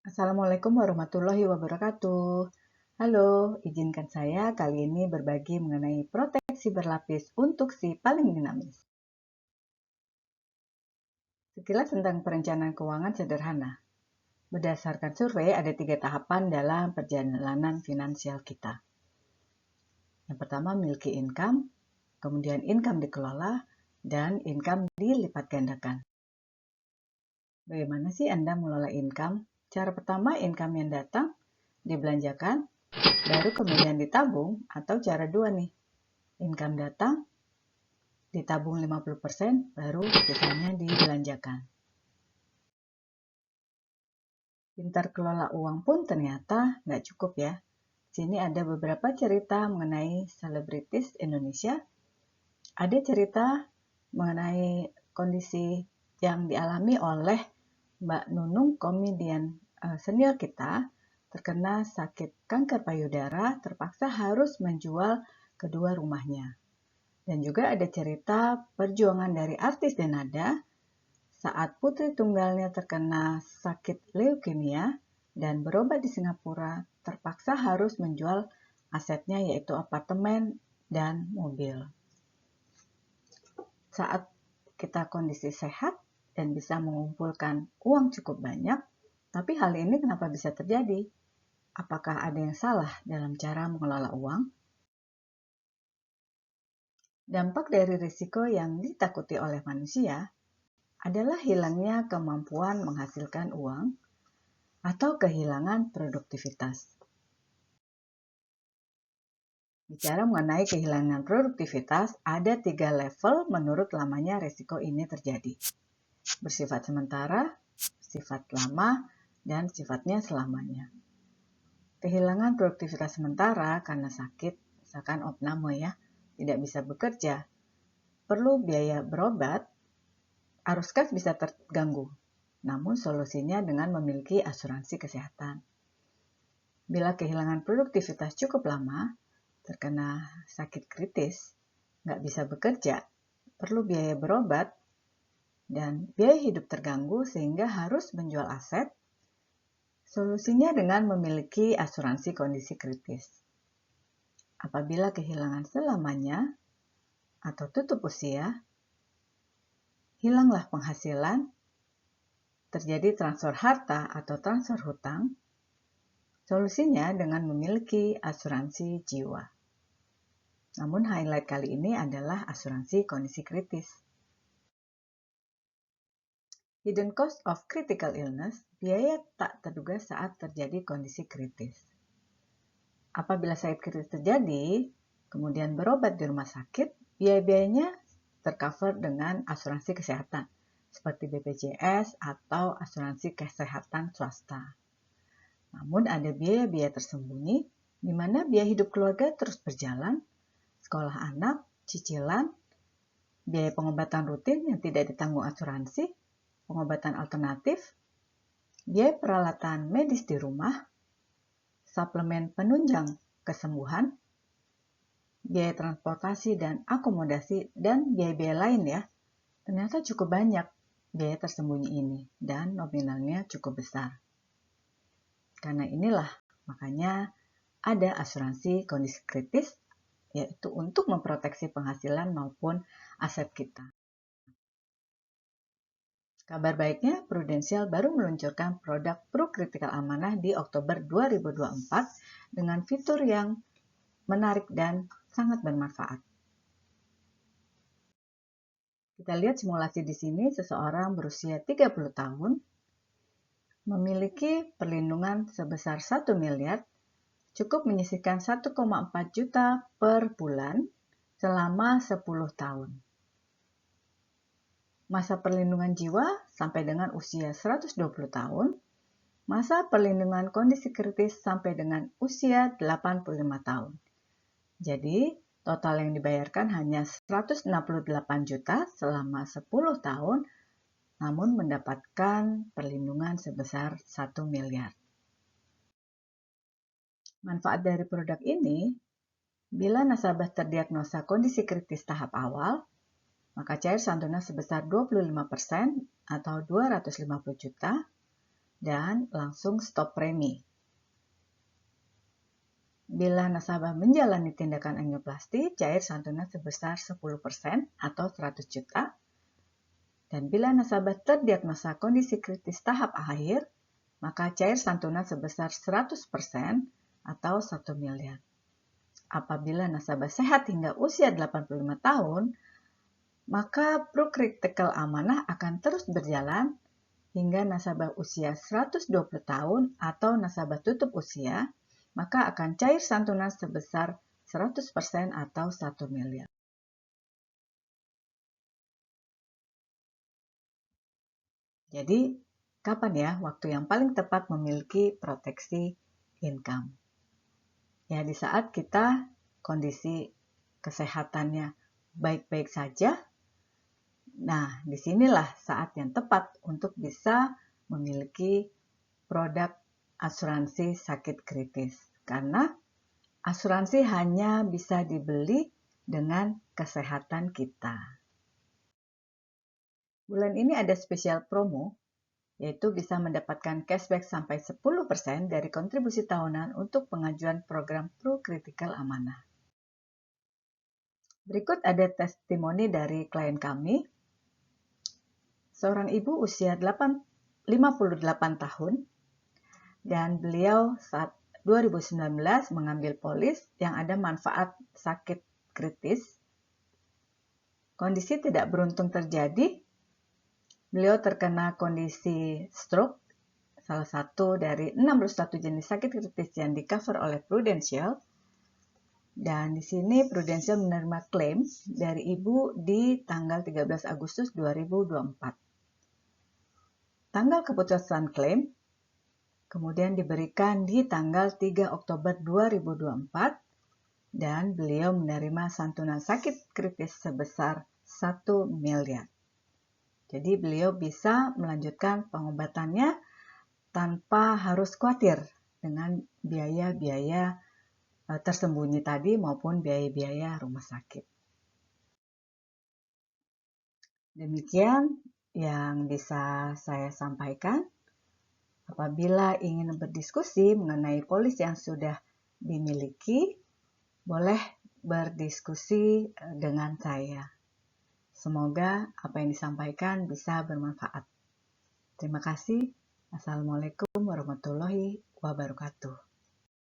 Assalamualaikum warahmatullahi wabarakatuh. Halo, izinkan saya kali ini berbagi mengenai proteksi berlapis untuk si paling dinamis. Sekilas tentang perencanaan keuangan sederhana. Berdasarkan survei, ada 3 tahapan dalam perjalanan finansial kita. Yang pertama, miliki income, kemudian income dikelola, dan income dilipat gandakan. Bagaimana sih Anda mengelola income? Cara pertama, income yang datang dibelanjakan, baru kemudian ditabung, atau cara dua nih, income datang, ditabung 50%, baru sisanya dibelanjakan. Pintar kelola uang pun ternyata nggak cukup ya. Sini ada beberapa cerita mengenai selebritis Indonesia. Ada cerita mengenai kondisi yang dialami oleh Mbak Nunung, komedian senior kita, terkena sakit kanker payudara, terpaksa harus menjual kedua rumahnya. Dan juga ada cerita perjuangan dari artis Denada saat putri tunggalnya terkena sakit leukemia dan berobat di Singapura, terpaksa harus menjual asetnya yaitu apartemen dan mobil. Saat kita kondisi sehat dan bisa mengumpulkan uang cukup banyak, tapi hal ini kenapa bisa terjadi? Apakah ada yang salah dalam cara mengelola uang? Dampak dari risiko yang ditakuti oleh manusia adalah hilangnya kemampuan menghasilkan uang atau kehilangan produktivitas. Bicara mengenai kehilangan produktivitas, ada 3 level menurut lamanya risiko ini terjadi. Bersifat sementara, sifat lama, dan sifatnya selamanya. Kehilangan produktivitas sementara karena sakit, misalkan opname ya, tidak bisa bekerja, perlu biaya berobat, arus kas bisa terganggu. Namun solusinya dengan memiliki asuransi kesehatan. Bila kehilangan produktivitas cukup lama, terkena sakit kritis, nggak bisa bekerja, perlu biaya berobat, dan biaya hidup terganggu sehingga harus menjual aset, solusinya dengan memiliki asuransi kondisi kritis. Apabila kehilangan selamanya atau tutup usia, hilanglah penghasilan, terjadi transfer harta atau transfer hutang, solusinya dengan memiliki asuransi jiwa. Namun highlight kali ini adalah asuransi kondisi kritis. Hidden cost of critical illness, biaya tak terduga saat terjadi kondisi kritis. Apabila sakit kritis terjadi, kemudian berobat di rumah sakit, biaya-biayanya tercover dengan asuransi kesehatan, seperti BPJS atau asuransi kesehatan swasta. Namun ada biaya-biaya tersembunyi, di mana biaya hidup keluarga terus berjalan, sekolah anak, cicilan, biaya pengobatan rutin yang tidak ditanggung asuransi, pengobatan alternatif, biaya peralatan medis di rumah, suplemen penunjang kesembuhan, biaya transportasi dan akomodasi, dan biaya-biaya lain ya. Ternyata cukup banyak biaya tersembunyi ini dan nominalnya cukup besar. Karena inilah makanya ada asuransi kondisi kritis, yaitu untuk memproteksi penghasilan maupun aset kita. Kabar baiknya, Prudential baru meluncurkan produk Pro Critical Amanah di Oktober 2024 dengan fitur yang menarik dan sangat bermanfaat. Kita lihat simulasi di sini, seseorang berusia 30 tahun memiliki perlindungan sebesar 1 miliar, cukup menyisihkan 1,4 juta per bulan selama 10 tahun. Masa perlindungan jiwa sampai dengan usia 120 tahun, masa perlindungan kondisi kritis sampai dengan usia 85 tahun. Jadi, total yang dibayarkan hanya 168 juta selama 10 tahun, namun mendapatkan perlindungan sebesar 1 miliar. Manfaat dari produk ini, bila nasabah terdiagnosa kondisi kritis tahap awal, maka cair santunan sebesar 25% atau 250 juta, dan langsung stop premi. Bila nasabah menjalani tindakan angioplasti, cair santunan sebesar 10% atau 100 juta. Dan bila nasabah terdiagnosa kondisi kritis tahap akhir, maka cair santunan sebesar 100% atau 1 miliar. Apabila nasabah sehat hingga usia 85 tahun, maka Pro-Critical Amanah akan terus berjalan hingga nasabah usia 120 tahun atau nasabah tutup usia, maka akan cair santunan sebesar 100% atau 1 miliar. Jadi, kapan ya waktu yang paling tepat memiliki proteksi income? Ya, di saat kita kondisi kesehatannya baik-baik saja. Nah, disinilah saat yang tepat untuk bisa memiliki produk asuransi sakit kritis. Karena asuransi hanya bisa dibeli dengan kesehatan kita. Bulan ini ada spesial promo, yaitu bisa mendapatkan cashback sampai 10% dari kontribusi tahunan untuk pengajuan program Pro-Critical Amanah. Berikut ada testimoni dari klien kami. Seorang ibu usia 58 tahun, dan beliau saat 2019 mengambil polis yang ada manfaat sakit kritis. Kondisi tidak beruntung terjadi. Beliau terkena kondisi stroke, salah satu dari 61 jenis sakit kritis yang di-cover oleh Prudential. Dan di sini Prudential menerima klaim dari ibu di tanggal 13 Agustus 2024. Tanggal keputusan klaim kemudian diberikan di tanggal 3 Oktober 2024 dan beliau menerima santunan sakit kritis sebesar 1 miliar. Jadi beliau bisa melanjutkan pengobatannya tanpa harus khawatir dengan biaya-biaya tersembunyi tadi maupun biaya-biaya rumah sakit. Demikian yang bisa saya sampaikan. Apabila ingin berdiskusi mengenai polis yang sudah dimiliki, boleh berdiskusi dengan saya. Semoga apa yang disampaikan bisa bermanfaat. Terima kasih. Assalamualaikum warahmatullahi wabarakatuh.